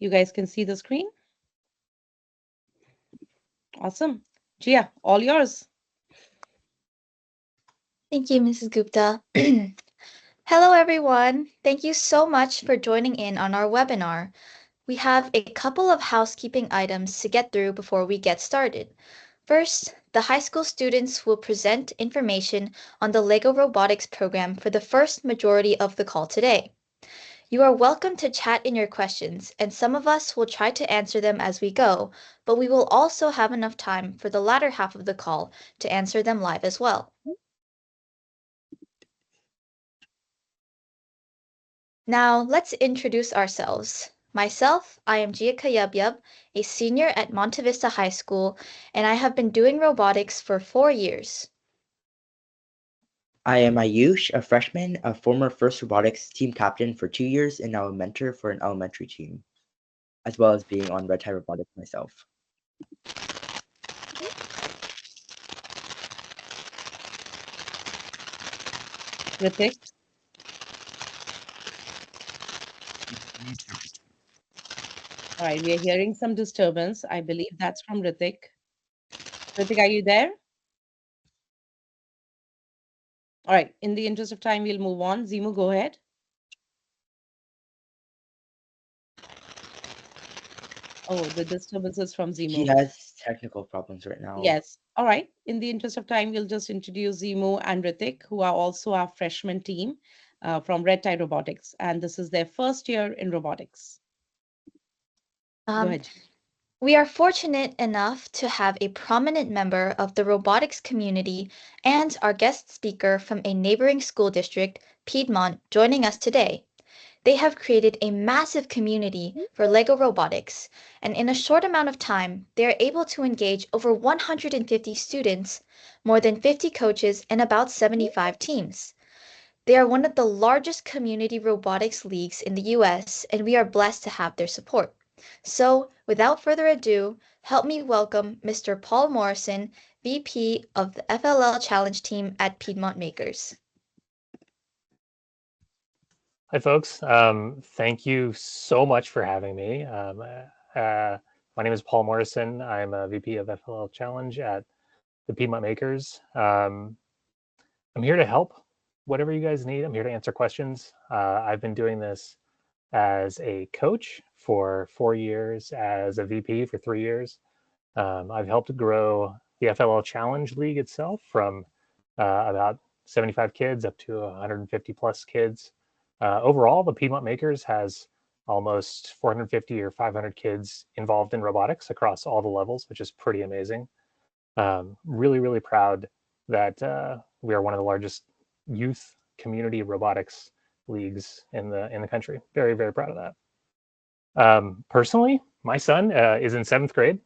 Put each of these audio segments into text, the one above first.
You guys can see the screen? Awesome. Gia, all yours. Thank you, Mrs. Gupta. Hello, everyone. Thank you so much for joining in on our webinar. We have a couple of housekeeping items to get through before we get started. First, the high school students will present information on the LEGO Robotics program for the first majority of the call today. You are welcome to chat in your questions, and some of us will try to answer them as we go, but we will also have enough time for the latter half of the call to answer them live as well. Now, let's introduce ourselves. Myself, I am Gia Kayabyab, a senior at Monte Vista High School, and I have been doing robotics for 4 years. I am Ayush, a freshman, a former First Robotics team captain for 2 years, and now a mentor for an elementary team, as well as being on Red Tie Robotics myself. Ritik. All right, we are hearing some disturbance. I believe that's from Ritik. Ritik, are you there? All right, in the interest of time, we'll move on. Zimu, go ahead. Oh, the disturbance is from He Zimu. has technical problems right now. Yes. All right. In the interest of time, we'll just introduce Zimu and Ritik, who are also our freshman team from Red Tie Robotics. And this is their first year in robotics. Go ahead. We are fortunate enough to have a prominent member of the robotics community and our guest speaker from a neighboring school district, Piedmont, joining us today. They have created a massive community for LEGO Robotics, and in a short amount of time, they are able to engage over 150 students, more than 50 coaches, and about 75 teams. They are one of the largest community robotics leagues in the US, and we are blessed to have their support. So, without further ado, help me welcome Mr. Paul Morrison, VP of the FLL Challenge team at Piedmont Makers. Hi, folks. Thank you so much for having me. My name is Paul Morrison. I'm a VP of FLL Challenge at the Piedmont Makers. I'm here to help whatever you guys need. I'm here to answer questions. I've been doing this as a coach for 4 years, as a VP for 3 years. I've helped grow the FLL Challenge League itself from about 75 kids up to 150 plus kids. Overall, the Piedmont Makers has almost 450 or 500 kids involved in robotics across all the levels, which is pretty amazing. Really, really proud that we are one of the largest youth community robotics leagues in the country. Very, very proud of that. Personally, my son is in 7th grade.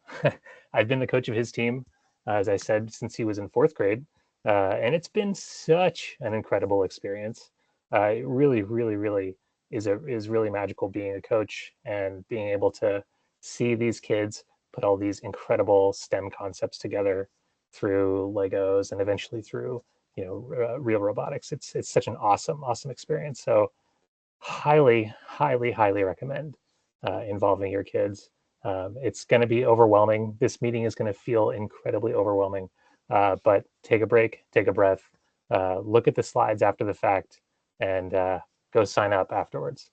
I've been the coach of his team, as I said, since he was in 4th grade. And it's been such an incredible experience. It really, really, really is really magical being a coach and being able to see these kids put all these incredible STEM concepts together through Legos and eventually through real robotics. It's such an awesome experience. So highly recommend involving your kids. It's going to be overwhelming. This meeting is going to feel incredibly overwhelming, but take a break, take a breath, look at the slides after the fact, and go sign up afterwards.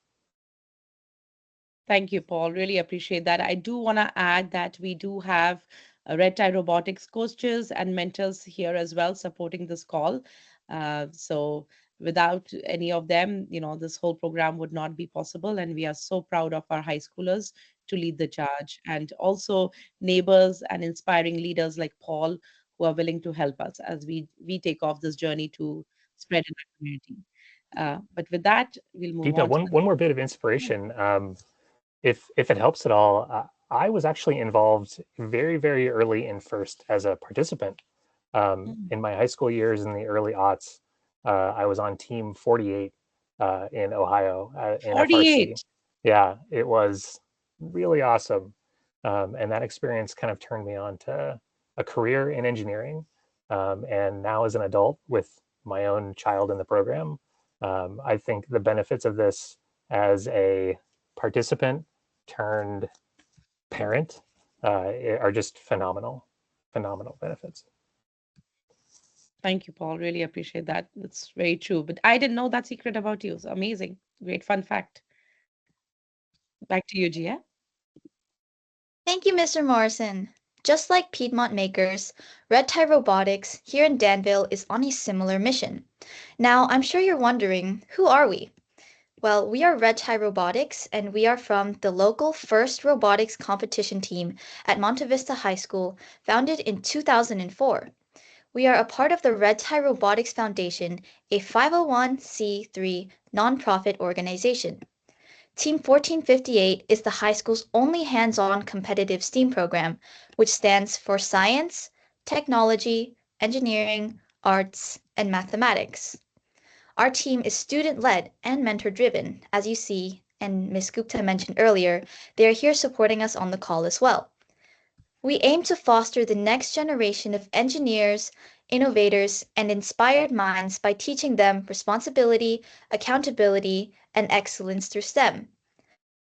Thank you, Paul. Really appreciate that. I do want to add that we do have Red Tie Robotics coaches and mentors here as well supporting this call. So without any of them, this whole program would not be possible. And we are so proud of our high schoolers to lead the charge, and also neighbors and inspiring leaders like Paul who are willing to help us as we take off this journey to spread in our community. But with that, we'll move Deepa, on to one more bit of inspiration. If it helps at all, I was actually involved very early in FIRST as a participant. In my high school years in the early aughts, I was on team 48 in Ohio in 48. FRC. Yeah, it was really awesome. And that experience kind of turned me on to a career in engineering. And now as an adult with my own child in the program, I think the benefits of this as a participant turned parent are just phenomenal benefits. Thank you, Paul. Really appreciate that. That's very true. But I didn't know that secret about you. So amazing. Great fun fact. Back to you, Gia. Thank you, Mr. Morrison. Just like Piedmont Makers, Red Tie Robotics here in Danville is on a similar mission. Now, I'm sure you're wondering, who are we? Well, we are Red Tie Robotics, and we are from the local first robotics competition team at Monte Vista High School, founded in 2004. We are a part of the Red Tie Robotics Foundation, a 501c3 nonprofit organization. Team 1458 is the high school's only hands-on competitive STEAM program, which stands for Science, Technology, Engineering, Arts, and Mathematics. Our team is student-led and mentor-driven, as you see, and Ms. Gupta mentioned earlier, they are here supporting us on the call as well. We aim to foster the next generation of engineers, innovators, and inspired minds by teaching them responsibility, accountability, and excellence through STEM.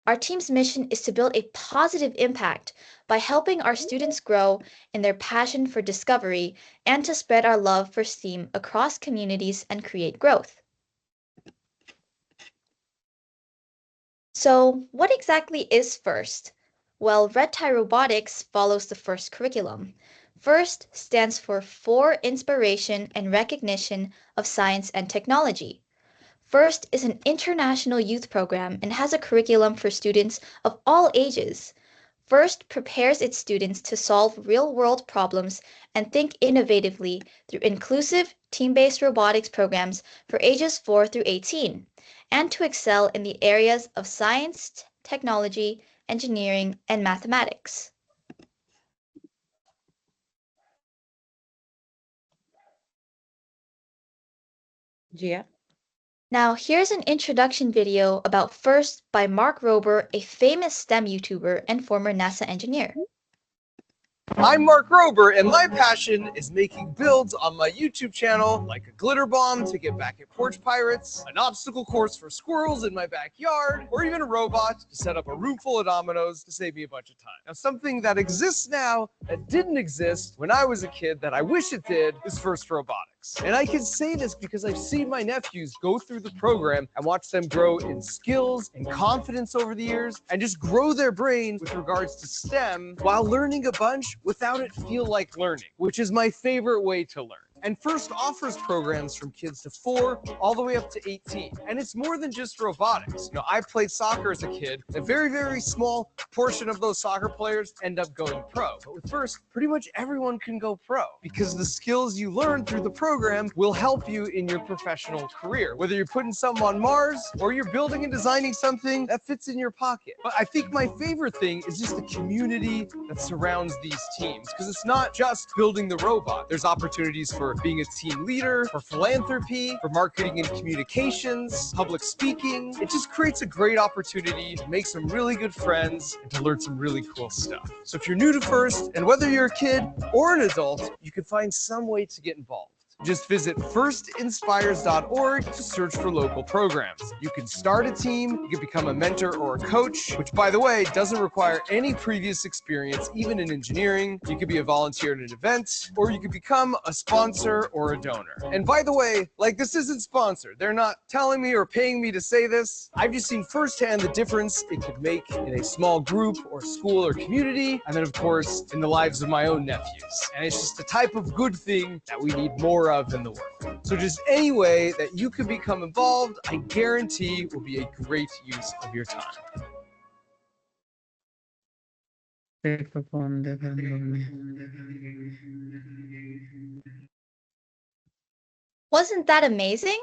Our team's mission is to build a positive impact by helping our students grow in their passion for discovery and to spread our love for STEAM across communities and create growth. So, what exactly is FIRST? Well, Red Tie Robotics follows the FIRST curriculum. FIRST stands for Inspiration and Recognition of Science and Technology. FIRST is an international youth program and has a curriculum for students of all ages. FIRST prepares its students to solve real-world problems and think innovatively through inclusive, team-based robotics programs for ages 4 through 18, and to excel in the areas of science, technology, engineering, and mathematics. Gia. Now, here's an introduction video about FIRST by Mark Rober, a famous STEM YouTuber and former NASA engineer. I'm Mark Rober, and my passion is making builds on my YouTube channel, like a glitter bomb to get back at porch pirates, an obstacle course for squirrels in my backyard, or even a robot to set up a room full of dominoes to save me a bunch of time. Now, something that exists now that didn't exist when I was a kid that I wish it did is FIRST Robotics. And I can say this because I've seen my nephews go through the program and watch them grow in skills and confidence over the years and just grow their brain with regards to STEM while learning a bunch without it feel like learning, which is my favorite way to learn. And FIRST offers programs from kids to 4 all the way up to 18. And it's more than just robotics. You know, I played soccer as a kid. A very, very small portion of those soccer players end up going pro. But with FIRST, pretty much everyone can go pro because the skills you learn through the program will help you in your professional career. Whether you're putting something on Mars or you're building and designing something that fits in your pocket. But I think my favorite thing is just the community that surrounds these teams, because it's not just building the robot. There's opportunities for being a team leader, for philanthropy, for marketing and communications, public speaking. It just creates a great opportunity to make some really good friends and to learn some really cool stuff. So if you're new to FIRST, and whether you're a kid or an adult, you can find some way to get involved. Just visit firstinspires.org to search for local programs. You can start a team, you can become a mentor or a coach, which, by the way, doesn't require any previous experience, even in engineering. You could be a volunteer at an event, or you could become a sponsor or a donor. And by the way, like, this isn't sponsored. They're not telling me or paying me to say this. I've just seen firsthand the difference it could make in a small group or school or community, and then, of course, in the lives of my own nephews. And it's just the type of good thing that we need more of in the world. So just any way that you can become involved, I guarantee will be a great use of your time. Wasn't that amazing?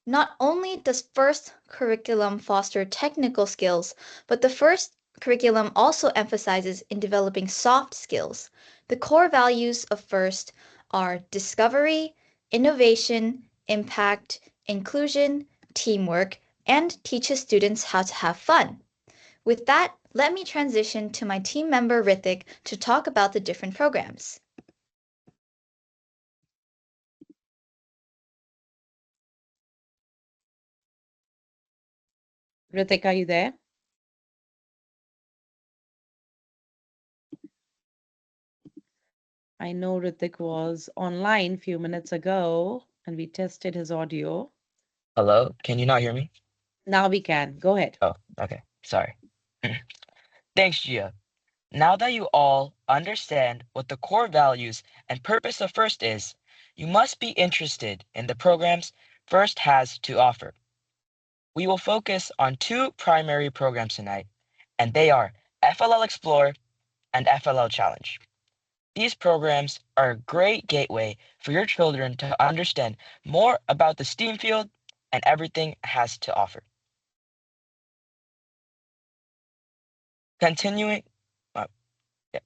Not only does FIRST curriculum foster technical skills, but the FIRST curriculum also emphasizes in developing soft skills. The core values of FIRST are discovery, innovation, impact, inclusion, teamwork, and teaches students how to have fun. With that, let me transition to my team member Rithik to talk about the different programs. Ritik, are you there? I know Ritik was online a few minutes ago and we tested his audio. Hello, can you not hear me? Now we can. Go ahead. Oh, okay. Sorry. Thanks, Gia. Now that you all understand what the core values and purpose of FIRST is, you must be interested in the programs FIRST has to offer. We will focus on two primary programs tonight, and they are FLL Explore and FLL Challenge. These programs are a great gateway for your children to understand more about the STEAM field and everything it has to offer. Continuing, uh,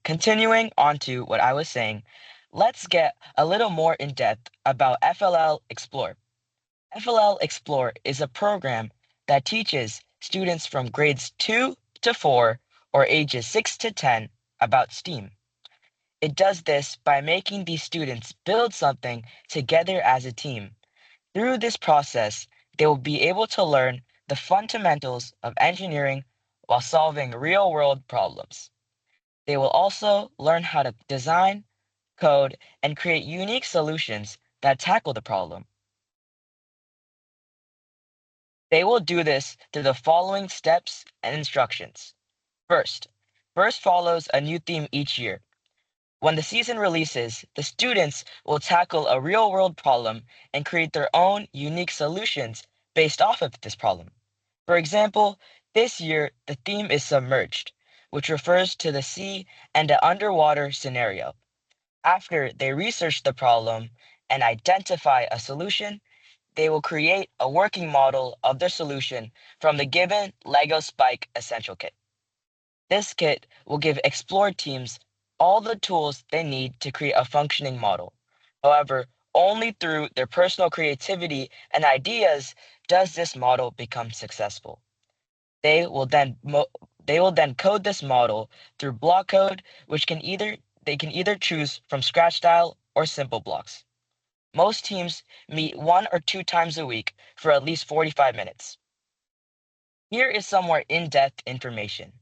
continuing on to what I was saying, let's get a little more in depth about FLL Explore. FLL Explore is a program that teaches students from grades 2 to 4 or ages 6 to 10 about STEAM. It does this by making these students build something together as a team. Through this process, they will be able to learn the fundamentals of engineering while solving real world problems. They will also learn how to design, code, and create unique solutions that tackle the problem. They will do this through the following steps and instructions. First, first follows a new theme each year. When the season releases, the students will tackle a real world problem and create their own unique solutions based off of this problem. For example, this year the theme is submerged, which refers to the sea and an underwater scenario. After they research the problem and identify a solution, they will create a working model of their solution from the given LEGO Spike Essential Kit. This kit will give Explore teams all the tools they need to create a functioning model. However, only through their personal creativity and ideas does this model become successful. They will then they will then code this model through block code, which they can either choose from scratch style or simple blocks. Most teams meet 1 or 2 times a week for at least 45 minutes. Here is some more in-depth information.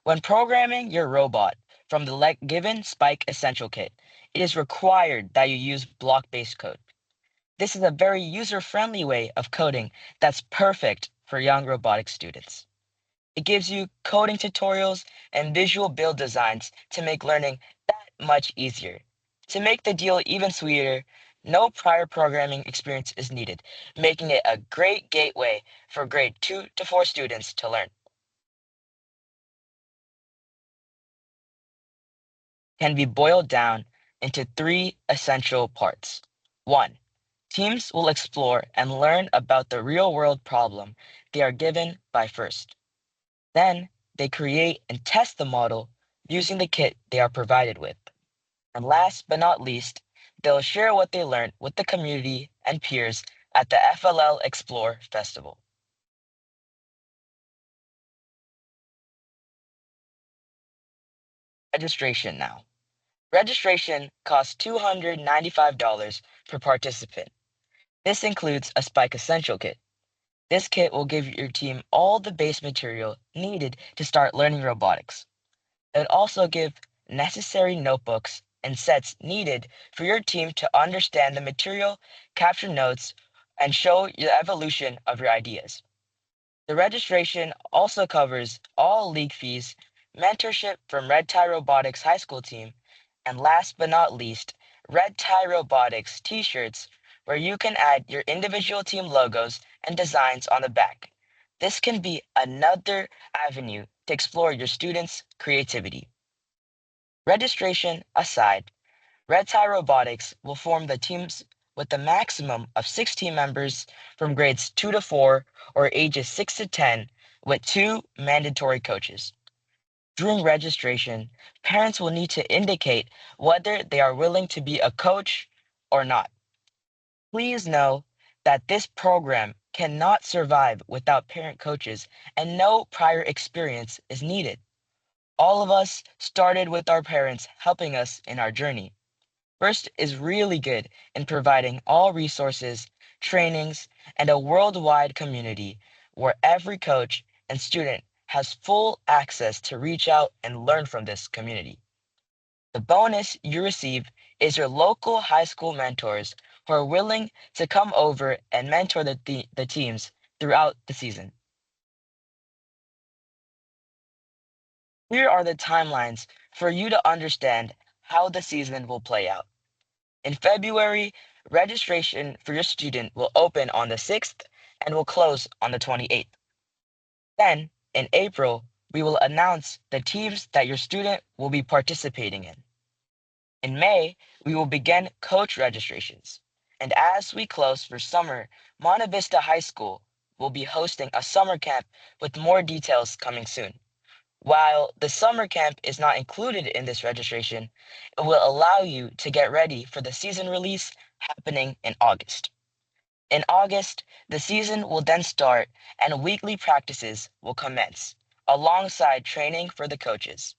When programming your robot from the given Spike Essential Kit, it is required that you use block-based code. This is a very user-friendly way of coding that's perfect for young robotics students. It gives you coding tutorials and visual build designs to make learning that much easier. To make the deal even sweeter, no prior programming experience is needed, making it a great gateway for grade 2 to 4 students to learn. Can be boiled down into three essential parts. 1. Teams will explore and learn about the real world problem they are given by FIRST. Then, they create and test the model using the kit they are provided with. And last but not least, they'll share what they learned with the community and peers at the FLL Explore Festival. Registration now. Registration costs $295 per participant. This includes a Spike Essential Kit. This kit will give your team all the base material needed to start learning robotics. It would also give necessary notebooks and sets needed for your team to understand the material, capture notes, and show the evolution of your ideas. The registration also covers all league fees, mentorship from Red Tie Robotics high school team, and last but not least, Red Tie Robotics t-shirts where you can add your individual team logos and designs on the back. This can be another avenue to explore your students' creativity. Registration aside, Red Tie Robotics will form the teams with a maximum of 16 members from grades 2 to 4 or ages 6 to 10 with 2 mandatory coaches. During registration, parents will need to indicate whether they are willing to be a coach or not. Please know that this program cannot survive without parent coaches and no prior experience is needed. All of us started with our parents helping us in our journey. First is really good in providing all resources, trainings, and a worldwide community where every coach and student has full access to reach out and learn from this community. The bonus you receive is your local high school mentors who are willing to come over and mentor the teams throughout the season. Here are the timelines for you to understand how the season will play out. In February, registration for your student will open on the 6th and will close on the 28th. Then, in April, we will announce the teams that your student will be participating in. In May, we will begin coach registrations. And as we close for summer, Monte Vista High School will be hosting a summer camp with more details coming soon. While the summer camp is not included in this registration, it will allow you to get ready for the season release happening in August. In August, the season will then start and weekly practices will commence, alongside training for the coaches.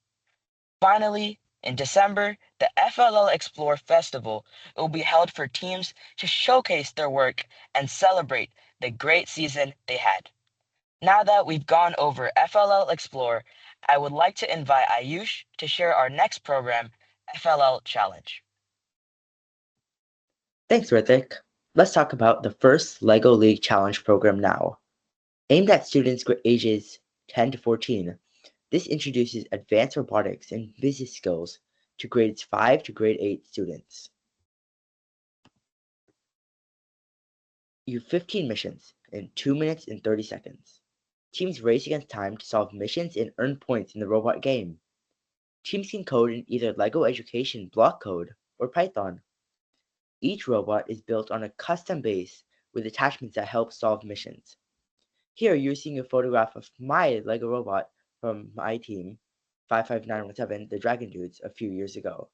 Finally, in December, the FLL Explore Festival will be held for teams to showcase their work and celebrate the great season they had. Now that we've gone over FLL Explore, I would like to invite Ayush to share our next program, FLL Challenge. Thanks, Rithik. Let's talk about the first LEGO League Challenge program now. Aimed at students ages 10 to 14, this introduces advanced robotics and business skills to grades 5 to grade 8 students. You have 15 missions in 2 minutes and 30 seconds. Teams race against time to solve missions and earn points in the robot game. Teams can code in either LEGO Education block code or Python. Each robot is built on a custom base with attachments that help solve missions. Here you're seeing a photograph of my LEGO robot from my team, 55917, the Dragon Dudes, a few years ago.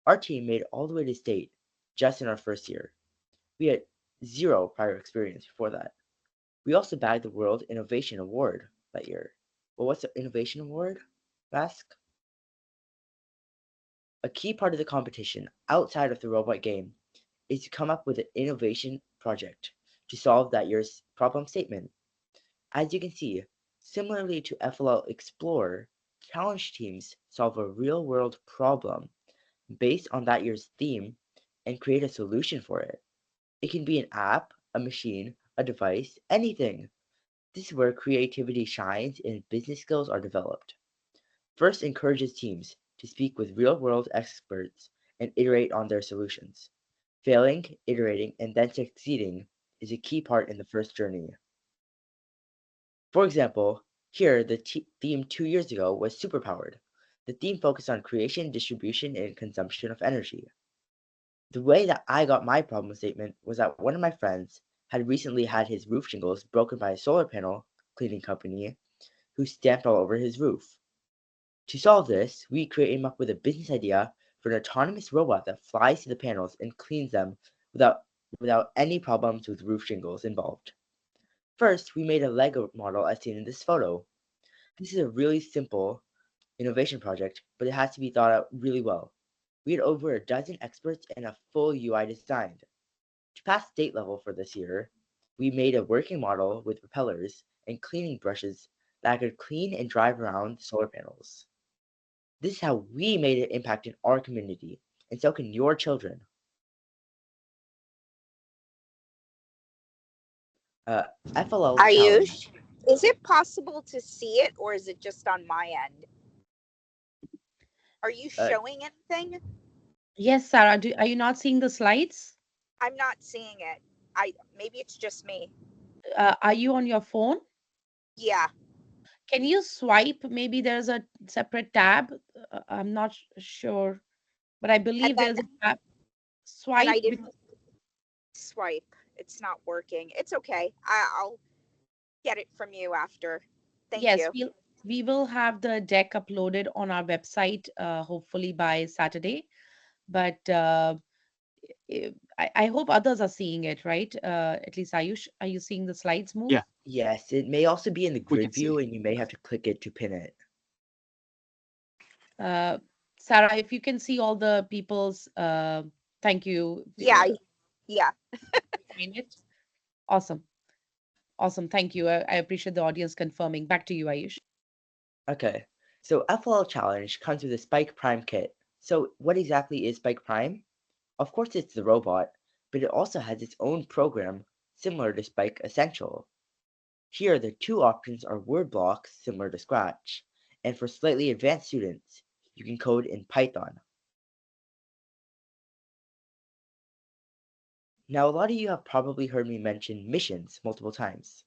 Our team made it all the way to state just in our first year. We had zero prior experience before that. We also bagged the World Innovation Award that year. Well, what's the Innovation Award? Ask. A key part of the competition outside of the robot game is to come up with an innovation project to solve that year's problem statement. As you can see, similarly to FLL Explorer, challenge teams solve a real-world problem based on that year's theme and create a solution for it. It can be an app, a machine, a device, anything. This is where creativity shines and business skills are developed. First encourages teams to speak with real-world experts and iterate on their solutions. Failing, iterating, and then succeeding is a key part in the first journey. For example, here the theme 2 years ago was superpowered. The theme focused on creation, distribution, and consumption of energy. The way that I got my problem statement was that one of my friends had recently had his roof shingles broken by a solar panel cleaning company who stamped all over his roof. To solve this, we came up with a business idea for an autonomous robot that flies to the panels and cleans them without any problems with roof shingles involved. First, we made a Lego model as seen in this photo. This is a really simple innovation project, but it has to be thought out really well. We had over a dozen experts and a full UI designed. To pass state level for this year, we made a working model with propellers and cleaning brushes that could clean and drive around the solar panels. This is how we made an impact in our community, and so can your children. FLL Challenge. Ayush, is it possible to see it or is it just on my end? Are you Uh, showing anything? Yes, Sarah, are you not seeing the slides? I'm not seeing it. Maybe it's just me. Are you on your phone? Yeah, Can you swipe? Maybe there's a separate tab. I'm not sure, but I and believe then there's a tab. and Swipe. I didn't swipe. It's not working. It's okay. I'll get it from you after. Thank Yes, you. we will have the deck uploaded on our website, hopefully by Saturday. But I hope others are seeing it, right? At least Ayush, are you seeing the slides move? Yeah, yes, it may also be in the we grid can view, see. and you may have to click it to pin it. Uh, Sarah, if you can see all the people's, thank you. Yeah, yeah. Find it. Awesome. Awesome. Thank you. I appreciate the audience confirming. Back to you, Ayush. Okay, so FLL Challenge comes with a Spike Prime kit, So, what exactly is Spike Prime? Of course, it's the robot, but it also has its own program similar to Spike Essential. Here, the two options are word blocks similar to Scratch, and for slightly advanced students, you can code in Python. Now, a lot of you have probably heard me mention missions multiple times.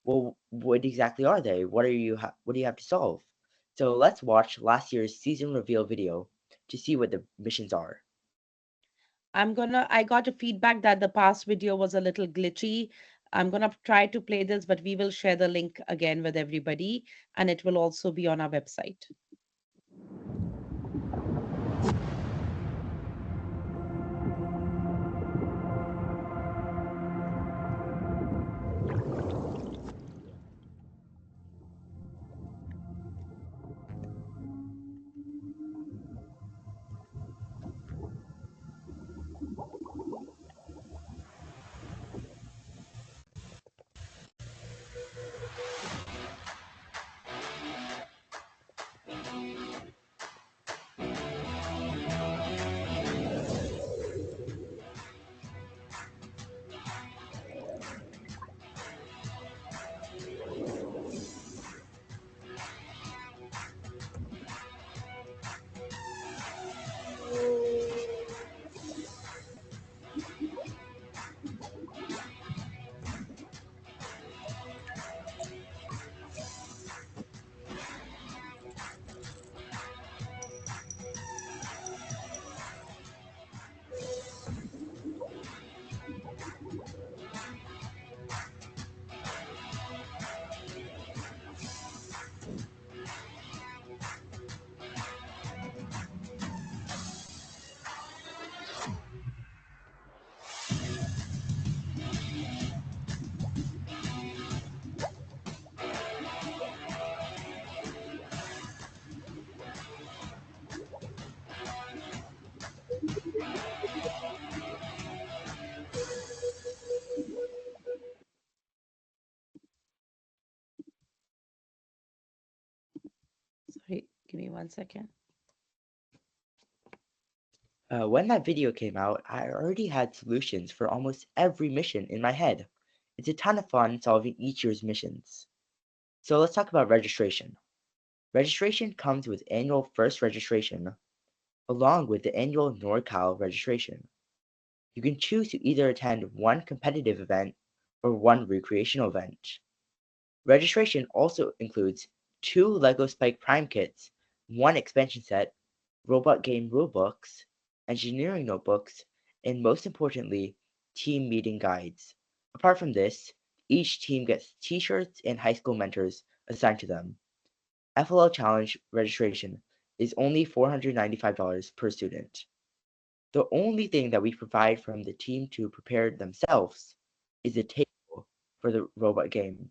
Well, what exactly are they? What do you have to solve? So let's watch last year's season reveal video to see what the missions are. I got a feedback that the past video was a little glitchy. I'm gonna try to play this, but we will share the link again with everybody, and it will also be on our website. Sorry, give me 1 second. When that video came out, I already had solutions for almost every mission in my head. It's a ton of fun solving each year's missions. So let's talk about registration. Registration comes with annual first registration, along with the annual NorCal registration. You can choose to either attend one competitive event or one recreational event. Registration also includes 2 LEGO Spike Prime kits, 1 expansion set, robot game rulebooks, engineering notebooks, and most importantly, team meeting guides. Apart from this, each team gets t-shirts and high school mentors assigned to them. FLL Challenge registration is only $495 per student. The only thing that we provide from the team to prepare themselves is a table for the robot game.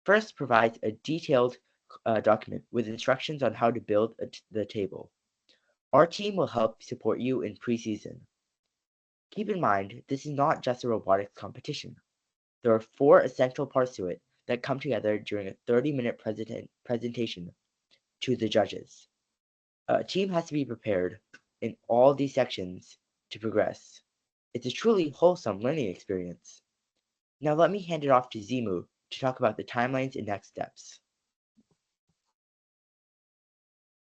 First provides a detailed document with instructions on how to build the table. Our team will help support you in preseason. Keep in mind, this is not just a robotics competition. There are 4 essential parts to it that come together during a 30-minute presentation to the judges. A team has to be prepared in all these sections to progress. It's a truly wholesome learning experience. Now let me hand it off to Zimu to talk about the timelines and next steps.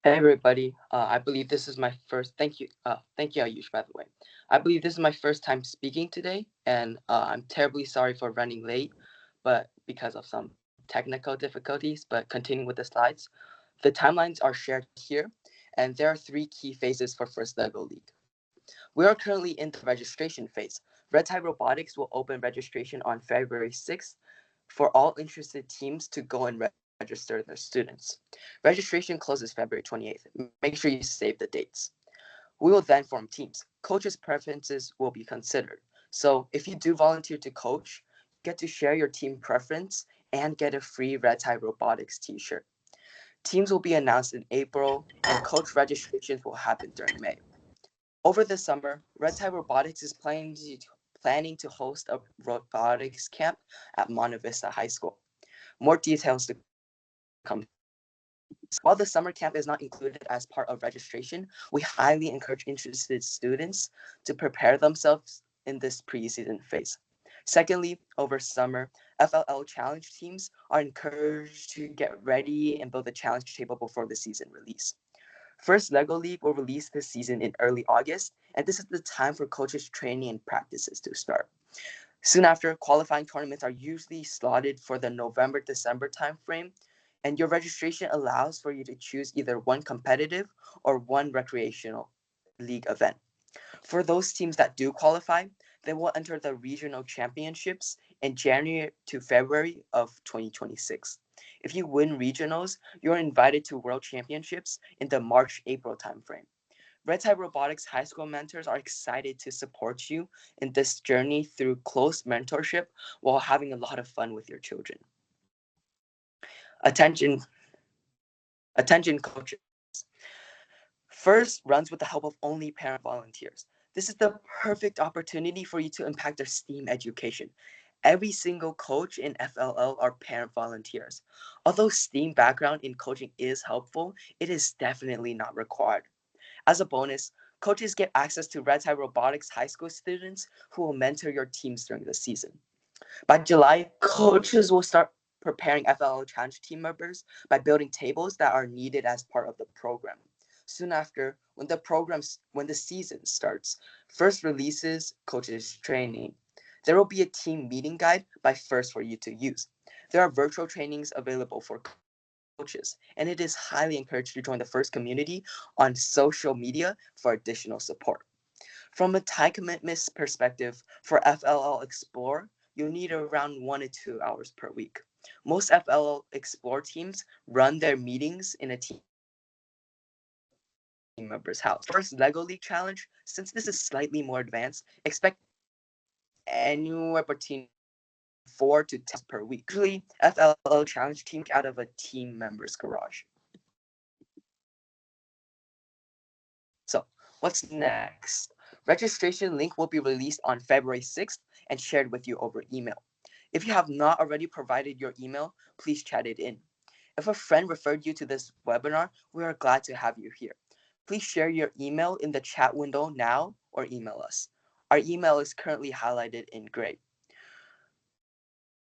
Hey everybody, I believe this is my first. Thank you, Ayush. By the way, I believe this is my first time speaking today, and I'm terribly sorry for running late, but because of some technical difficulties. But continuing with the slides, the timelines are shared here, and there are 3 key phases for First Lego League. We are currently in the registration phase. Red Tie Robotics will open registration on February 6th for all interested teams to go and register their students. Registration closes February 28th. Make sure you save the dates. We will then form teams. Coaches' preferences will be considered. So if you do volunteer to coach, you get to share your team preference and get a free Red Tie Robotics t-shirt. Teams will be announced in April and coach registrations will happen during May. Over the summer, Red Tie Robotics is planning to host a robotics camp at Monte Vista High School. More details to come soon. While the summer camp is not included as part of registration, we highly encourage interested students to prepare themselves in this preseason phase. Secondly, over summer, FLL challenge teams are encouraged to get ready and build a challenge table before the season release. First LEGO League will release this season in early August, and this is the time for coaches' training and practices to start. Soon after, qualifying tournaments are usually slotted for the November-December timeframe, and your registration allows for you to choose either one competitive or one recreational league event. For those teams that do qualify, they will enter the regional championships in January to February of 2026. If you win regionals, you're invited to world championships in the March-April timeframe. Red Tie Robotics high school mentors are excited to support you in this journey through close mentorship while having a lot of fun with your children. Attention, attention coaches. First runs with the help of only parent volunteers. This is the perfect opportunity for you to impact their STEAM education. Every single coach in FLL are parent volunteers. Although STEAM background in coaching is helpful, it is definitely not required. As a bonus, coaches get access to Red Tie Robotics high school students who will mentor your teams during the season. By July, coaches will start preparing FLL Challenge team members by building tables that are needed as part of the program. Soon after, when the season starts, first releases coaches training. There will be a team meeting guide by first for you to use. There are virtual trainings available for coaches, and it is highly encouraged to join the first community on social media for additional support. From a time commitment perspective, for FLL Explore, you'll need around 1 to 2 hours per week. Most FLL Explore teams run their meetings in a team member's house. First LEGO League challenge, since this is slightly more advanced, expect anywhere between 4 to 10 per week. Usually, FLL challenge team out of a team member's garage. So, what's next? Registration link will be released on February 6th and shared with you over email. If you have not already provided your email, please chat it in. If a friend referred you to this webinar, we are glad to have you here. Please share your email in the chat window now or email us. Our email is currently highlighted in gray.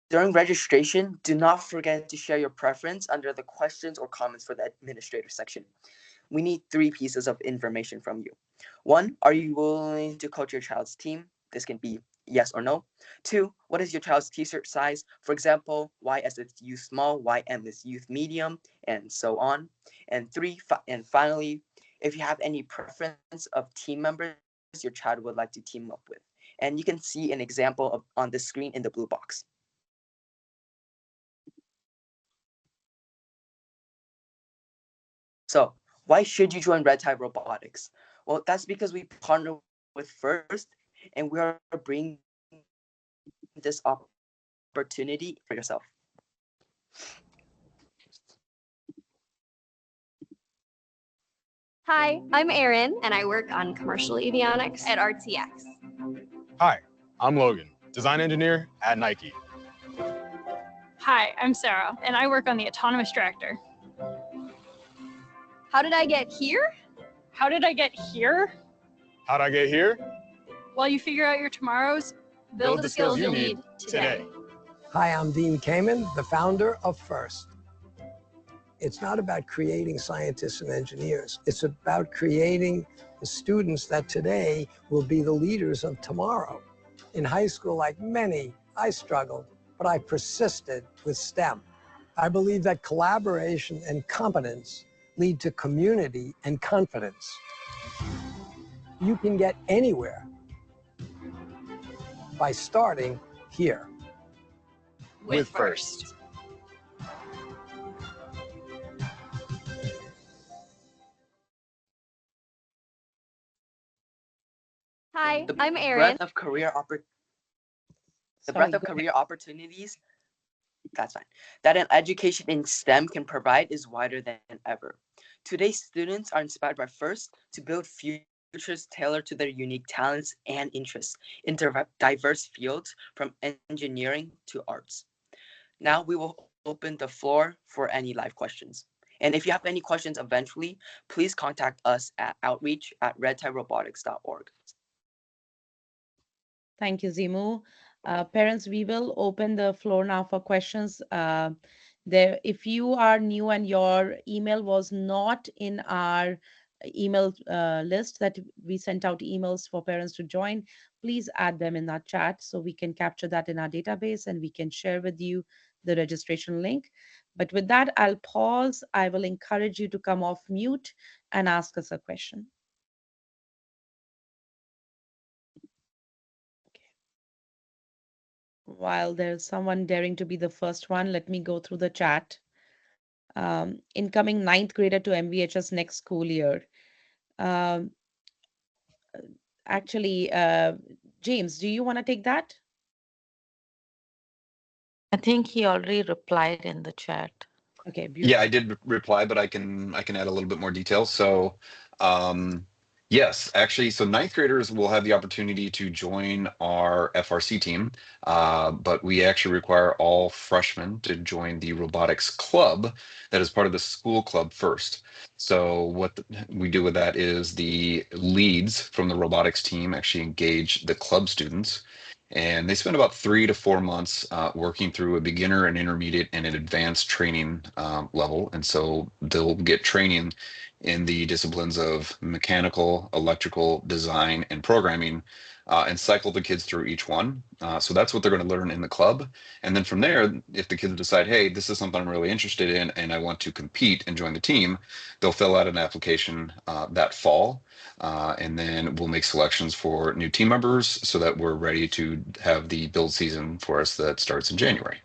During registration, do not forget to share your preference under the questions or comments for the administrator section. We need 3 pieces of information from you. 1, are you willing to coach your child's team? This can be yes or no. 2, what is your child's t-shirt size? For example, YS is youth small, YM is youth medium, and so on. And 3, and finally, if you have any preference of team members your child would like to team up with. And you can see an example on the screen in the blue box. So, why should you join Red Tie Robotics? Well, that's because we partner with First, and we are bringing this opportunity for yourself. Hi, I'm Erin, and I work on commercial avionics at RTX. Hi, I'm Logan, design engineer at Nike. Hi, I'm Sarah, and I work on the autonomous tractor. How did I get here? How did I get here? How'd I get here? While you figure out your tomorrows, build the skills you need today. Hi, I'm Dean Kamen, the founder of First. It's not about creating scientists and engineers. It's about creating the students that today will be the leaders of tomorrow. In high school, like many, I struggled, but I persisted with STEM. I believe that collaboration and competence lead to community and confidence. You can get anywhere by starting here. With First. Hi, The I'm Erin. breadth of career opportunities, that's fine, that an education in STEM can provide is wider than ever. Today's students are inspired by First to build futures tailored to their unique talents and interests in diverse fields from engineering to arts. Now we will open the floor for any live questions. And if you have any questions eventually, please contact us at outreach@redtierobotics.org. Thank you, Zimu. Parents, we will open the floor now for questions. If you are new and your email was not in our email list that we sent out emails for parents to join, please add them in our chat so we can capture that in our database and we can share with you the registration link. But with that, I'll pause. I will encourage you to come off mute and ask us a question. While there's someone daring to be the first one, let me go through the chat. Incoming ninth grader to MVHS next school year. Um, actually, James, do you want to take that? I think he already replied in the chat. Okay, Yeah, I beautiful. did reply, but I can add a little bit more detail. So, um, yes, actually, so ninth graders will have the opportunity to join our FRC team, but we actually require all freshmen to join the robotics club that is part of the school club first. So we do with that is the leads from the robotics team actually engage the club students. And they spend about 3 to 4 months working through a beginner, an intermediate, and an advanced training level. And so they'll get training in the disciplines of mechanical, electrical, design, and programming, and cycle the kids through each one. So that's what they're going to learn in the club. And then from there, if the kids decide, hey, this is something I'm really interested in and I want to compete and join the team, they'll fill out an application that fall. And then we'll make selections for new team members so that we're ready to have the build season for us that starts in January.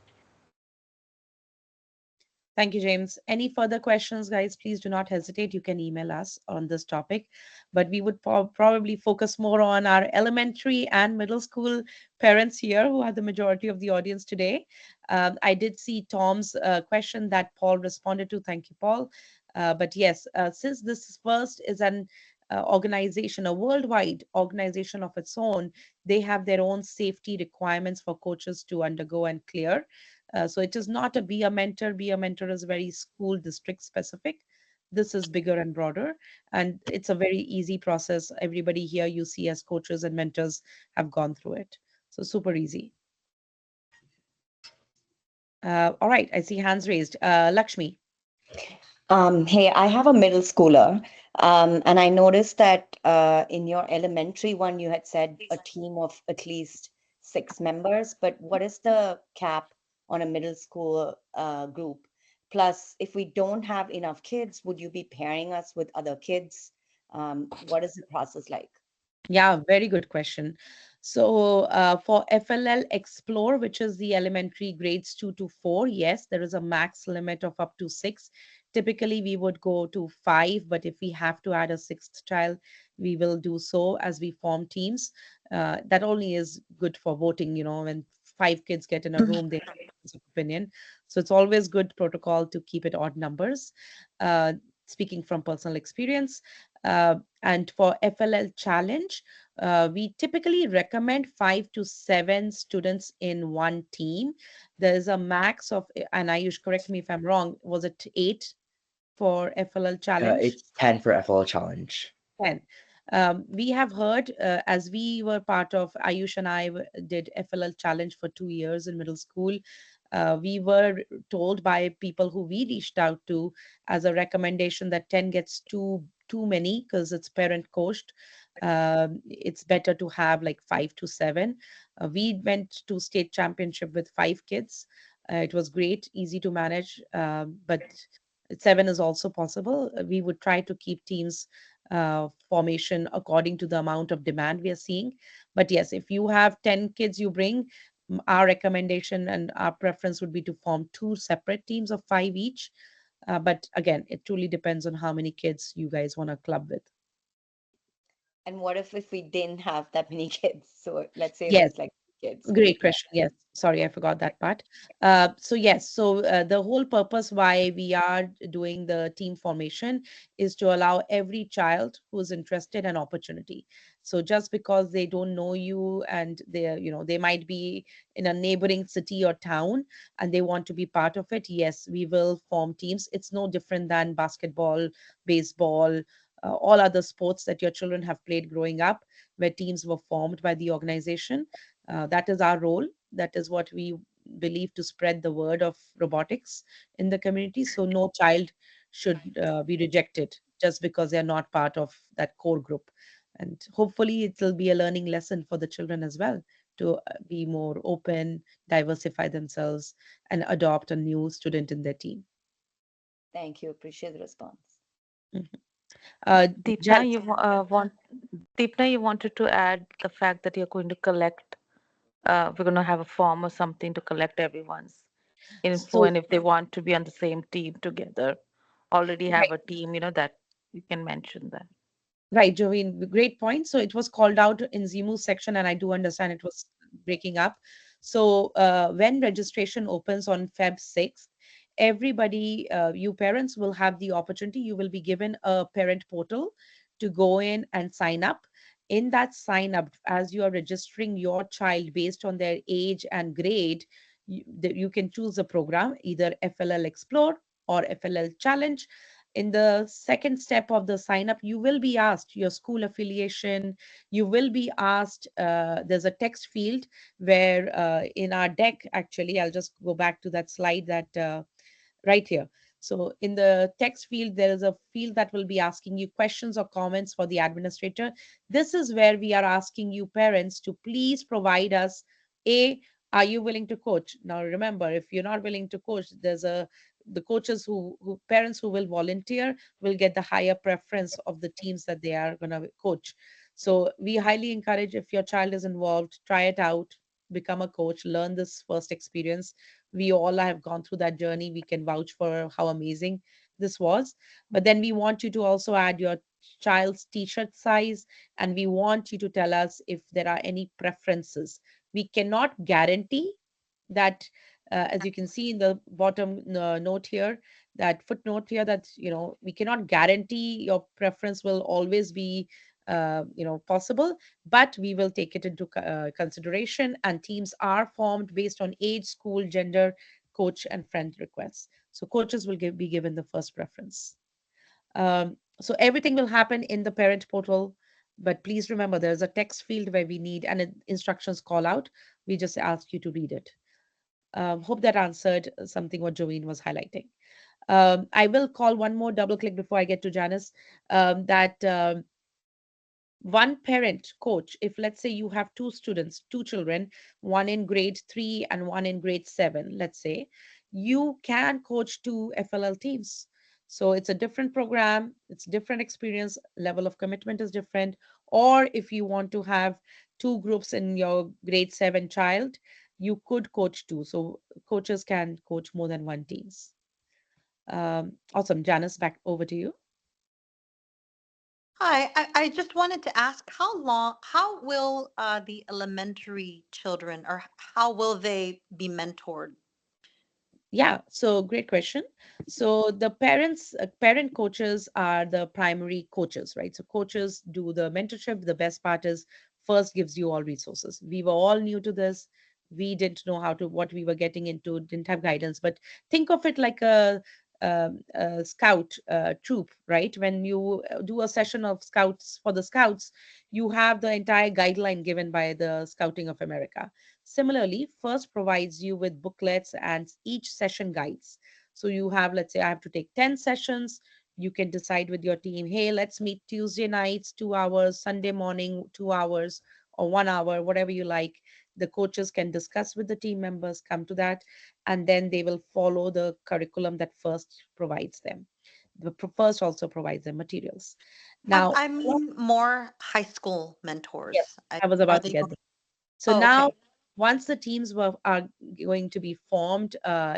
Thank you, James. Any further questions, guys, please do not hesitate. You can email us on this topic. But we would probably focus more on our elementary and middle school parents here, who are the majority of the audience today. I did see Tom's question that Paul responded to. Thank you, Paul. But yes, since this first is an organization, a worldwide organization of its own, they have their own safety requirements for coaches to undergo and clear. So it is not a be a mentor. Be a mentor is very school district specific. This is bigger and broader, and it's a very easy process. Everybody here you see as coaches and mentors have gone through it. So super easy. All right, I see hands raised. Lakshmi. Hey, I have a middle schooler, and I noticed that in your elementary one, you had said a team of at least 6 members, but what is the cap on a middle school group? Plus, if we don't have enough kids, would you be pairing us with other kids? What is the process like? Yeah, very good question. So for FLL Explore, which is the elementary grades 2 to 4, yes, there is a max limit of up to 6. Typically, we would go to 5, but if we have to add a sixth child, we will do so as we form teams. That only is good for voting, when 5 kids get in a room, they have a difference of opinion. So it's always good protocol to keep it odd numbers. Uh, Speaking from personal experience. And for FLL Challenge, we typically recommend 5 to 7 students in one team. There is a max of, and Ayush, correct me if I'm wrong, was it 8 for FLL Challenge? It's 10 for FLL Challenge. 10. We have heard, as we were part of, Ayush and I did FLL Challenge for 2 years in middle school. We were told by people who we reached out to as a recommendation that 10 gets too many because it's parent coached. It's better to have like 5 to 7. We went to state championship with 5 kids. It was great, easy to manage, but 7 is also possible. We would try to keep teams formation according to the amount of demand we are seeing. But yes, if you have 10 kids you bring, our recommendation and our preference would be to form 2 separate teams of 5 each. But again, it truly depends on how many kids you guys want to club with. And what if we didn't have that many kids? So let's say Yes. there's like kids. Great question. Yes. Sorry, I forgot that part. The whole purpose why we are doing the team formation is to allow every child who's interested an opportunity. So just because they don't know you and they might be in a neighboring city or town and they want to be part of it, yes, we will form teams. It's no different than basketball, baseball, all other sports that your children have played growing up, where teams were formed by the organization. That is our role. That is what we believe, to spread the word of robotics in the community. So no child should be rejected just because they're not part of that core group. And hopefully, it will be a learning lesson for the children as well to be more open, diversify themselves, and adopt a new student in their team. Thank you. Appreciate the response. Mhm. Uh, Deepna, Jan- Deepna, you wanted to add the fact that you're going to collect, we're going to have a form or something to collect everyone's info, so and if they want to be on the same team together, already have right. a team, that you can mention that. Right, Jovine, great point. So it was called out in Zimu's section, and I do understand it was breaking up. So when registration opens on Feb 6th, everybody, you parents will have the opportunity. You will be given a parent portal to go in and sign up. In that sign up, as you are registering your child based on their age and grade, you can choose a program, either FLL Explore or FLL Challenge. In the second step of the sign up, you will be asked your school affiliation. You will be asked, there's a text field where in our deck, actually, I'll just go back to that slide that right here. So in the text field, there is a field that will be asking you questions or comments for the administrator. This is where we are asking you parents to please provide us a, are you willing to coach? Now remember, if you're not willing to coach, there's a, the coaches who parents who will volunteer will get the higher preference of the teams that they are going to coach. So we highly encourage, if your child is involved, try it out, become a coach, learn this first experience. We all have gone through that journey. We can vouch for how amazing this was. But then we want you to also add your child's t-shirt size, and we want you to tell us if there are any preferences. We cannot guarantee that, as you can see in the bottom note here, that footnote here, that we cannot guarantee your preference will always be possible, but we will take it into consideration, and teams are formed based on age, school, gender, coach, and friend requests. So coaches will be given the first preference. So everything will happen in the parent portal, but please remember there's a text field where we need an instructions call out. We just ask you to read it. Hope that answered something what Jovine was highlighting. I will call one more double click before I get to Janice. That one parent coach, if let's say you have two students, two children, one in grade 3 and one in grade 7, let's say, you can coach two FLL teams. So it's a different program, it's different experience, level of commitment is different. Or if you want to have two groups in your grade 7 child, you could coach two. So coaches can coach more than one teams. Awesome. Janice, back over to you. Hi, I just wanted to ask how will the elementary children, or how will they be mentored? Yeah, so great question. So the parent coaches are the primary coaches, right? So coaches do the mentorship. The best part is first gives you all resources. We were all new to this. We didn't know what we were getting into, didn't have guidance. But think of it like a scout troop, right? When you do a session of scouts for the scouts, you have the entire guideline given by the Scouting of America. Similarly, first provides you with booklets and each session guides. So you have, let's say, I have to take 10 sessions. You can decide with your team, hey, let's meet Tuesday nights, 2 hours, Sunday morning, 2 hours, or 1 hour, whatever you like. The coaches can discuss with the team members, come to that, and then they will follow the curriculum that first provides them. The first also provides them materials. Now, I mean more high school yes, mentors. I was Are about to they get going? there. So Oh, now, okay. once the teams are going to be formed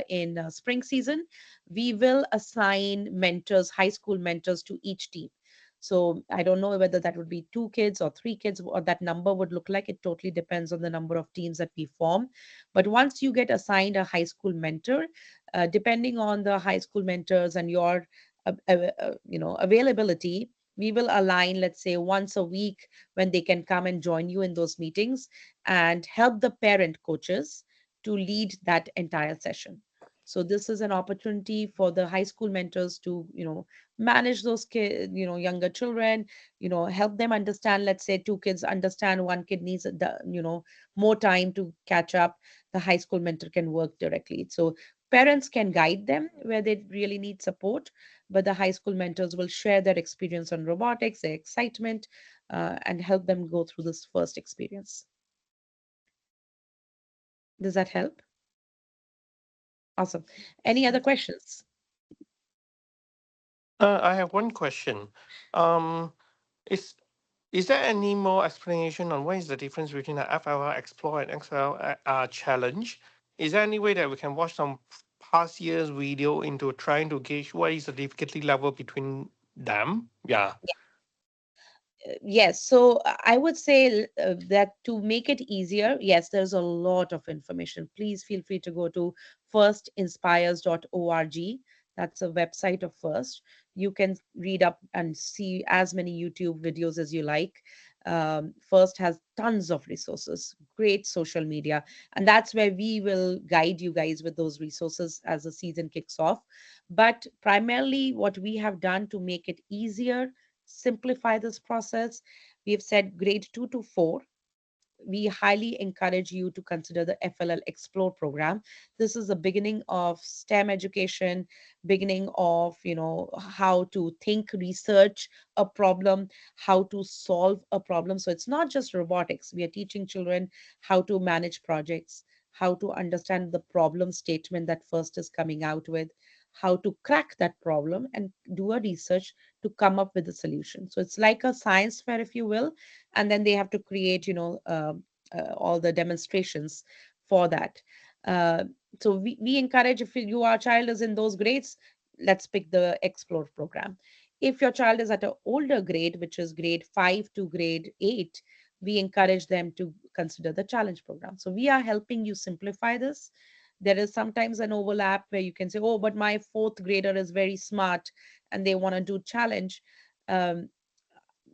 in spring season, we will assign mentors, high school mentors to each team. So I don't know whether that would be 2 kids or 3 kids, or that number would look like. It totally depends on the number of teams that we form. But once you get assigned a high school mentor, depending on the high school mentors and your availability, we will align, let's say, once a week when they can come and join you in those meetings and help the parent coaches to lead that entire session. So this is an opportunity for the high school mentors to, manage those kids, younger children, help them understand. Let's say 2 kids understand, 1 kid needs more time to catch up. The high school mentor can work directly. So parents can guide them where they really need support, but the high school mentors will share their experience on robotics, their excitement, and help them go through this first experience. Does that help? Awesome. Any other questions? I have one question. Um, is is there any more explanation on what is the difference between the FLL Explore and XL Challenge? Is there any way that we can watch some past year's video into trying to gauge what is the difficulty level between them? Yeah. Yes, so I would say that to make it easier, yes, there's a lot of information. Please feel free to go to firstinspires.org. That's a website of First. You can read up and see as many YouTube videos as you like. First has tons of resources, great social media, and that's where we will guide you guys with those resources as the season kicks off. But primarily, what we have done to make it easier, simplify this process, we have said grade 2 to 4, we highly encourage you to consider the FLL Explore program. This is the beginning of STEM education, beginning of, how to think, research a problem, how to solve a problem. So it's not just robotics. We are teaching children how to manage projects, how to understand the problem statement that First is coming out with, how to crack that problem and do a research to come up with a solution. So it's like a science fair, if you will, and then they have to create, all the demonstrations for that. uh, so we encourage, if your child is in those grades, let's pick the explore program. If your child is at an older grade, which is grade 5 to grade 8, we encourage them to consider the challenge program. So we are helping you simplify this. There is sometimes an overlap where you can say, oh, but my fourth grader is very smart and they want to do challenge. um,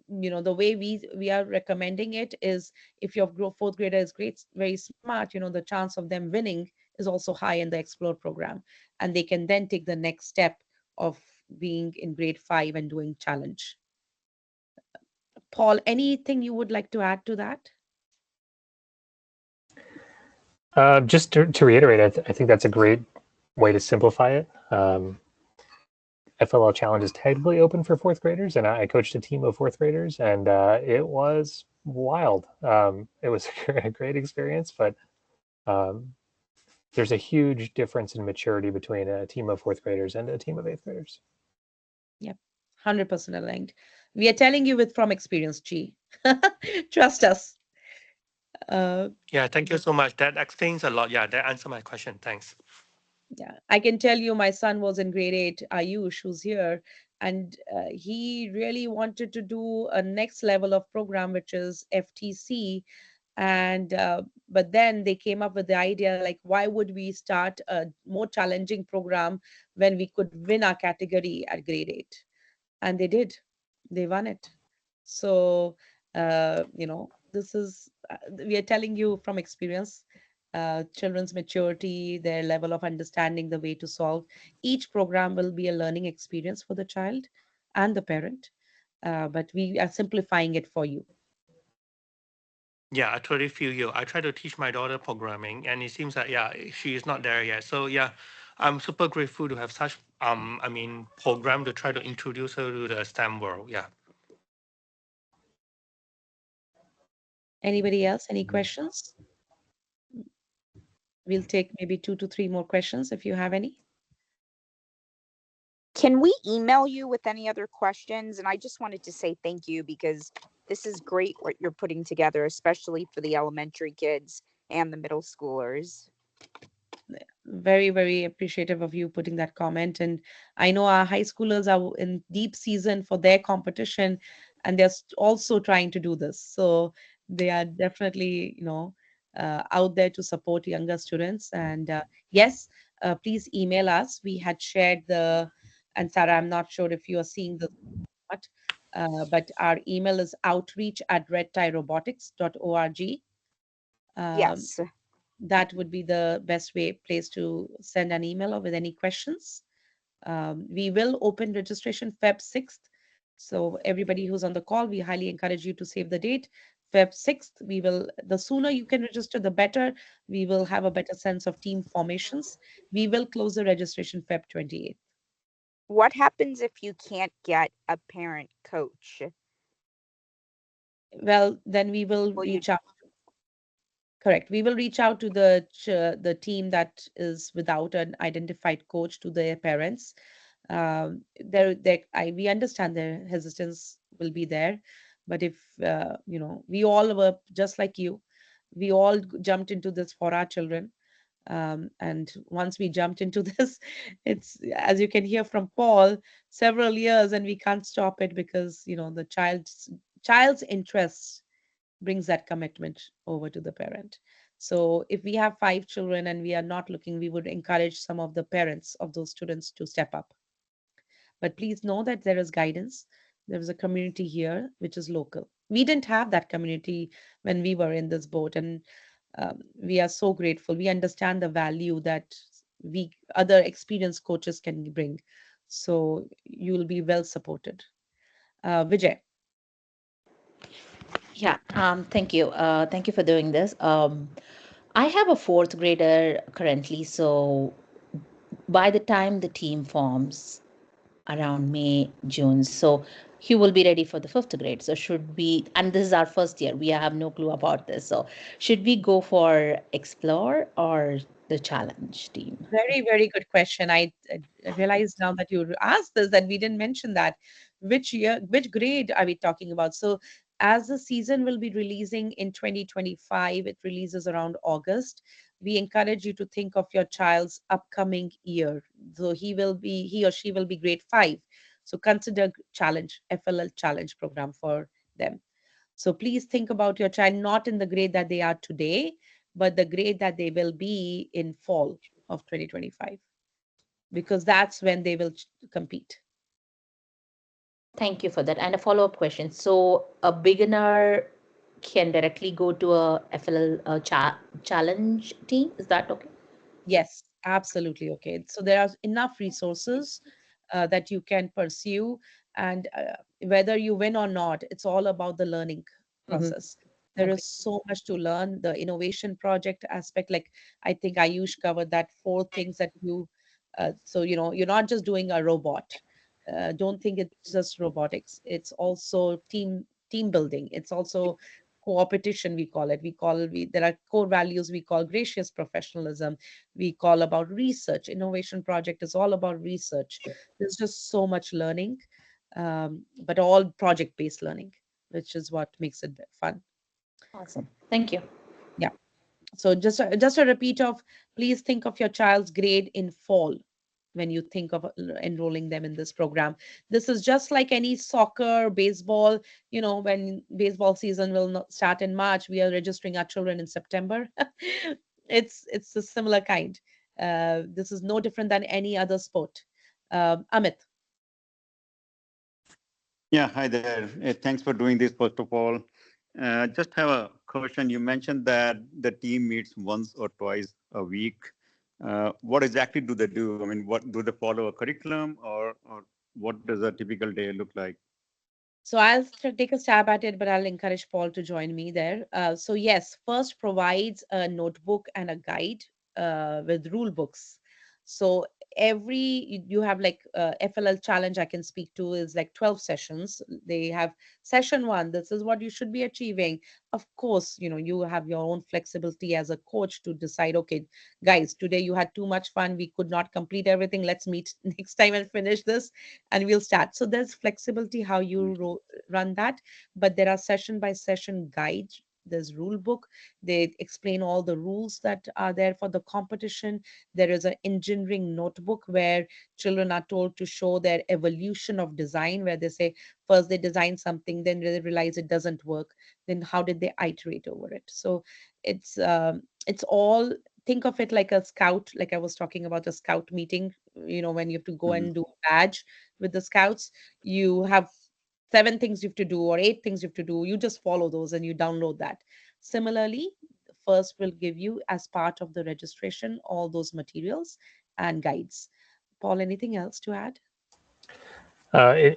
the way we are recommending it is, if your fourth grader is great, very smart, the chance of them winning is also high in the explore program, and they can then take the next step of being in grade 5 and doing challenge. Paul, anything you would like to add to that? Just to reiterate, I think that's a great way to simplify it. FLL Challenge is technically open for fourth graders, and I coached a team of fourth graders, and it was wild. It was a great experience, but um, there's a huge difference in maturity between a team of fourth graders and a team of eighth graders. Yep, 100% aligned. We are telling you with from experience, Chi. Trust us. Yeah, thank you so much. That explains a lot. Yeah, that answered my question. Thanks. Yeah, I can tell you, my son was in grade 8, Ayush, who's here, and he really wanted to do a next level of program, which is FTC. And but then they came up with the idea, like, why would we start a more challenging program when we could win our category at grade 8? And they did. They won it. So this is we are telling you from experience. Children's maturity, their level of understanding, the way to solve each program will be a learning experience for the child and the parent, but we are simplifying it for you. Yeah, I totally feel you. I try to teach my daughter programming, and it seems that yeah, she is not there yet. So yeah, I'm super grateful to have such program to try to introduce her to the STEM world. Yeah. Anybody else? Any questions? We'll take maybe 2 to 3 more questions if you have any. Can we email you with any other questions? And I just wanted to say thank you, because this is great what you're putting together, especially for the elementary kids and the middle schoolers. Very, very appreciative of you putting that comment. And I know our high schoolers are in deep season for their competition, and they're also trying to do this. So they are definitely, out there to support younger students. And yes, please email us. We had shared and Sarah, I'm not sure if you are seeing this or not, but our email is outreach@redtierobotics.org. Um, Yes. that would be the best place to send an email or with any questions. We will open registration Feb 6th. So everybody who's on the call, we highly encourage you to save the date. Feb 6th, the sooner you can register, the better. We will have a better sense of team formations. We will close the registration Feb 28th. What happens if you can't get a parent coach? Well, then we will Will you? reach out. Correct. We will reach out to the team that is without an identified coach to their parents. We understand their hesitance will be there, but if we all were just like you, we all jumped into this for our children. And once we jumped into this, it's, as you can hear from Paul, several years, and we can't stop it because the child's interest brings that commitment over to the parent. So if we have 5 children and we are not looking, we would encourage some of the parents of those students to step up. But please know that there is guidance. There is a community here which is local. We didn't have that community when we were in this boat, and we are so grateful. We understand the value that we other experienced coaches can bring. So you will be well supported. Vijay. Yeah, thank you. Thank you for doing this. I have a fourth grader currently, so by the time the team forms around May, June, so he will be ready for the fifth grade. So should we, and this is our first year, we have no clue about this. So should we go for Explore or the Challenge team? Very, very good question. I realize now that you asked this that we didn't mention that. Which grade are we talking about? So, as the season will be releasing in 2025, it releases around August. We encourage you to think of your child's upcoming year. So he or she will be grade 5. So consider challenge, FLL challenge program for them. So please think about your child not in the grade that they are today, but the grade that they will be in fall of 2025, because that's when they will compete. Thank you for that. And a follow-up question. So a beginner can directly go to a FLL challenge team. Is that okay? Yes, absolutely. Okay. So there are enough resources that you can pursue. And whether you win or not, it's all about the learning Mm-hmm. process. There Okay. is so much to learn. The innovation project aspect, like I think Ayush covered that 4 things that you're not just doing a robot. Don't think it's just robotics. It's also team building. It's also co-opetition, we call it. There are core values we call gracious professionalism. We call about research. Innovation project is all about research. There's just so much learning, but all project-based learning, which is what makes it fun. Awesome. Thank you. Yeah. So just a repeat of, please think of your child's grade in fall when you think of enrolling them in this program. This is just like any soccer, baseball. When baseball season will not start in March, we are registering our children in September. It's a similar kind. This is no different than any other sport. Amit. Yeah, hi there. Thanks for doing this, first of all. Just have a question. You mentioned that the team meets once or twice a week. What exactly do they do? I mean, what do they follow a curriculum, or what does a typical day look like? So I'll take a stab at it, but I'll encourage Paul to join me there. So yes, first provides a notebook and a guide with rule books. So you have like FLL challenge I can speak to is like 12 sessions. They have session 1. This is what you should be achieving. Of course, you have your own flexibility as a coach to decide, okay, guys, today you had too much fun. We could not complete everything. Let's meet next time and finish this and we'll start. So there's flexibility how you run that, but there are session by session guides there's rule book. They explain all the rules that are there for the competition. There is an engineering notebook where children are told to show their evolution of design, where they say first they design something, then they realize it doesn't work, then how did they iterate over it. So it's all, think of it like a scout, like I was talking about a scout meeting, when you have to go Mhm. and do a badge with the scouts. You have 7 things you have to do or 8 things you have to do. You just follow those and you download that. Similarly, first will give you as part of the registration all those materials and guides. Paul, anything else to add?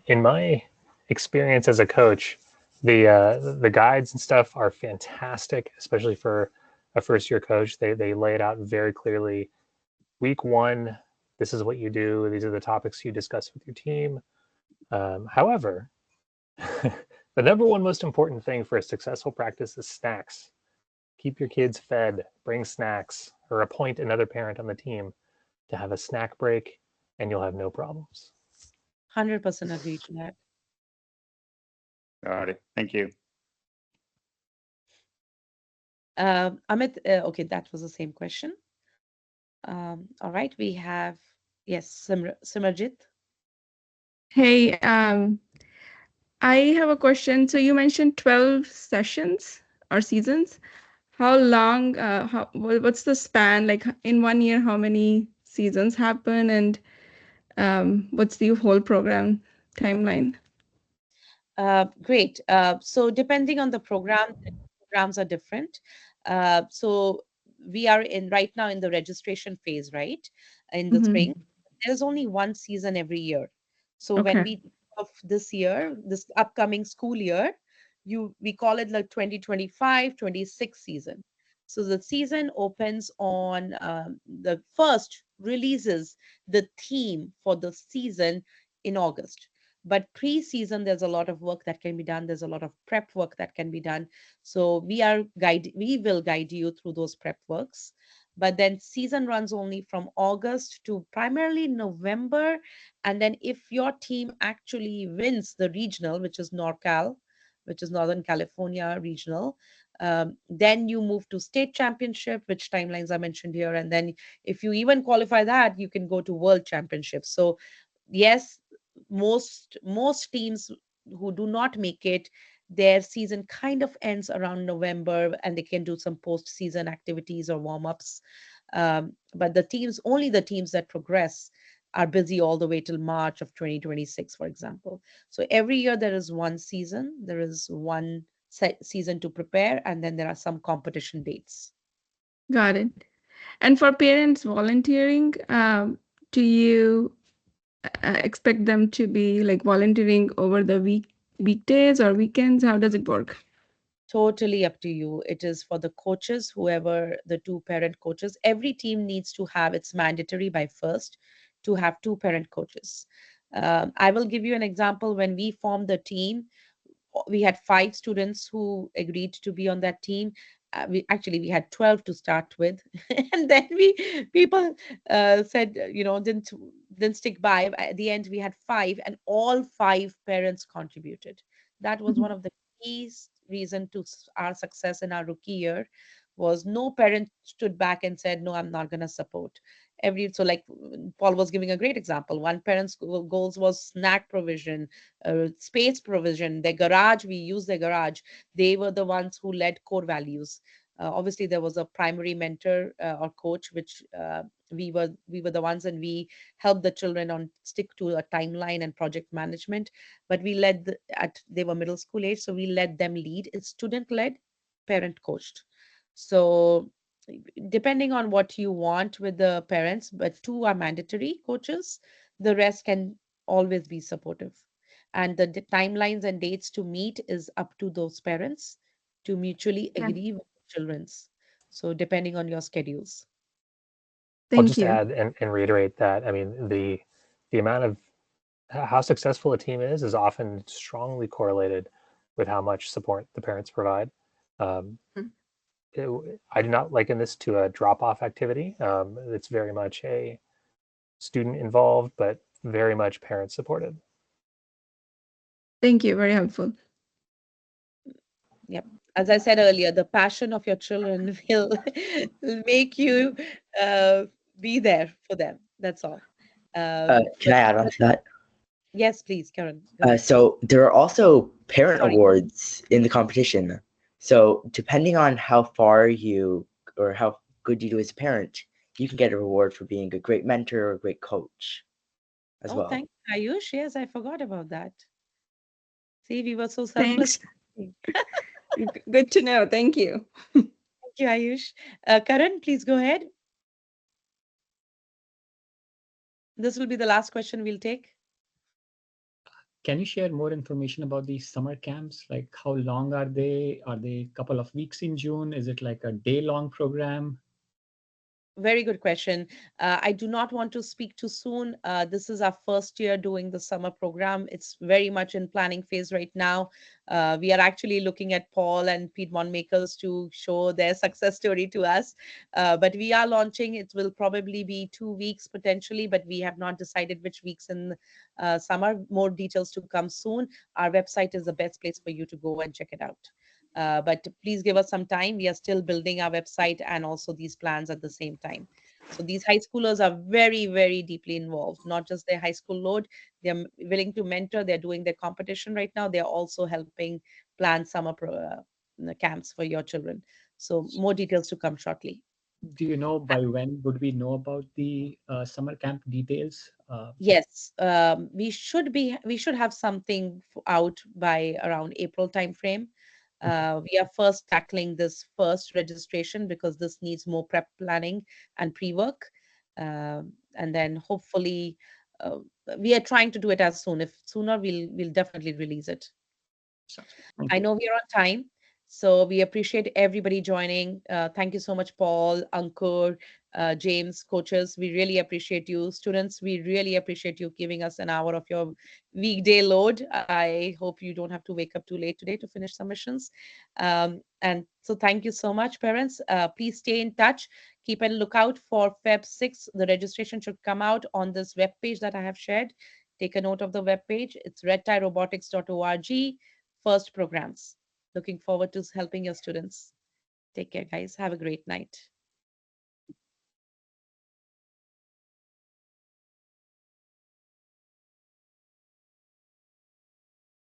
In my experience as a coach, the guides and stuff are fantastic, especially for a first year coach. They lay it out very clearly. Week one, this is what you do. These are the topics you discuss with your team. However, the number one most important thing for a successful practice is snacks. Keep your kids fed, bring snacks, or appoint another parent on the team to have a snack break, and you'll have no problems. 100% agree to that. Got it. Thank you. Amit, okay, that was the same question. All right, we have, yes, Simrajit. Hey, I have a question. So you mentioned 12 sessions or seasons. How long, what's the span? Like in one year, how many seasons happen, and what's the whole program timeline? Great. So depending on the program, programs are different. So we are in right now in the registration phase, right? In the Mm-hmm. spring, there's only one season every year. So when Okay. we of this year, this upcoming school year, we call it like 2025-26 season. So the season opens on the first releases the theme for the season in August. But pre-season, there's a lot of work that can be done. There's a lot of prep work that can be done. So we will guide you through those prep works. But then season runs only from August to primarily November. And then if your team actually wins the regional, which is NorCal, which is Northern California regional, then you move to state championship, which timelines are mentioned here. And then if you even qualify that, you can go to world championships. So yes, most teams who do not make it, their season kind of ends around November, and they can do some post-season activities or warm-ups. But only the teams that progress are busy all the way till March of 2026, for example. So every year there is one season, there is one season to prepare, and then there are some competition dates. Got it. And for parents volunteering, do you expect them to be like volunteering over the weekdays or weekends? How does it work? Totally up to you. It is for the coaches, whoever the two parent coaches. Every team needs to have, it's mandatory by first to have two parent coaches. I will give you an example. When we formed the team, we had 5 students who agreed to be on that team. We had 12 to start with, and then people said, didn't stick by. At the end, we had 5, and all 5 parents contributed. That was one of the key reason to our success in our rookie year. Was no parent stood back and said, "No, I'm not going to support." Like Paul was giving a great example. One parent's goals was snack provision, space provision, their garage. We use their garage. They were the ones who led core values. Obviously, there was a primary mentor or coach, which we were the ones, and we helped the children on stick to a timeline and project management. But we led they were middle school age, so we let them lead. It's student led, parent coached. So depending on what you want with the parents, but 2 are mandatory coaches. The rest can always be supportive. And the timelines and dates to meet is up to those parents to mutually Yeah. agree with the children's. So depending on your schedules. I'll Thank just you. add and reiterate that. I mean, the amount of how successful a team is often strongly correlated with how much support the parents provide. Um, I do not liken this to a drop-off activity. It's very much a student involved, but very much parent supported. Thank you. Very helpful. Yep. as I said earlier, the passion of your children will make you uh, be there for them. That's all. Can But I add on to that? yes, please, Karen, go ahead. So there are also parent Sorry. awards in the competition. So depending on how far you or how good you do as a parent, you can get a reward for being a great mentor or a great coach as Oh, well. thank you, Ayush. Yes, I forgot about that. See, we were so selfless. Thanks. Good to know. Thank you. Thank you, Ayush. Karan, please go ahead. This will be the last question we'll take. Can you share more information about these summer camps? Like how long are they? Are they a couple of weeks in June? Is it like a day-long program? Very good question. I do not want to speak too soon. This is our first year doing the summer program. It's very much in planning phase right now. We are actually looking at Paul and Piedmont Makers to show their success story to us. But we are launching. It will probably be 2 weeks potentially, but we have not decided which weeks in summer. More details to come soon. Our website is the best place for you to go and check it out. But please give us some time. We are still building our website and also these plans at the same time. So these high schoolers are very, very deeply involved, not just their high school load. They're willing to mentor. They're doing their competition right now. They're also helping plan summer camps for your children. So more details to come shortly. Do you know by when would we know about the summer camp details? Yes, we should have something out by around April timeframe. We are first tackling this first registration because this needs more prep planning and pre-work. And then hopefully uh, we are trying to do it as soon. If sooner, we'll definitely release it. Thank I you. know we are on time, so we appreciate everybody joining. Thank you so much, Paul, Ankur, James, coaches. We really appreciate you. Students, we really appreciate you giving us an hour of your weekday load. I hope you don't have to wake up too late today to finish submissions. And so thank you so much, parents. Please stay in touch. Keep a lookout for Feb 6. The registration should come out on this web page that I have shared. Take a note of the web page. It's redtierobotics.org. First programs. Looking forward to helping your students. Take care, guys. Have a great night.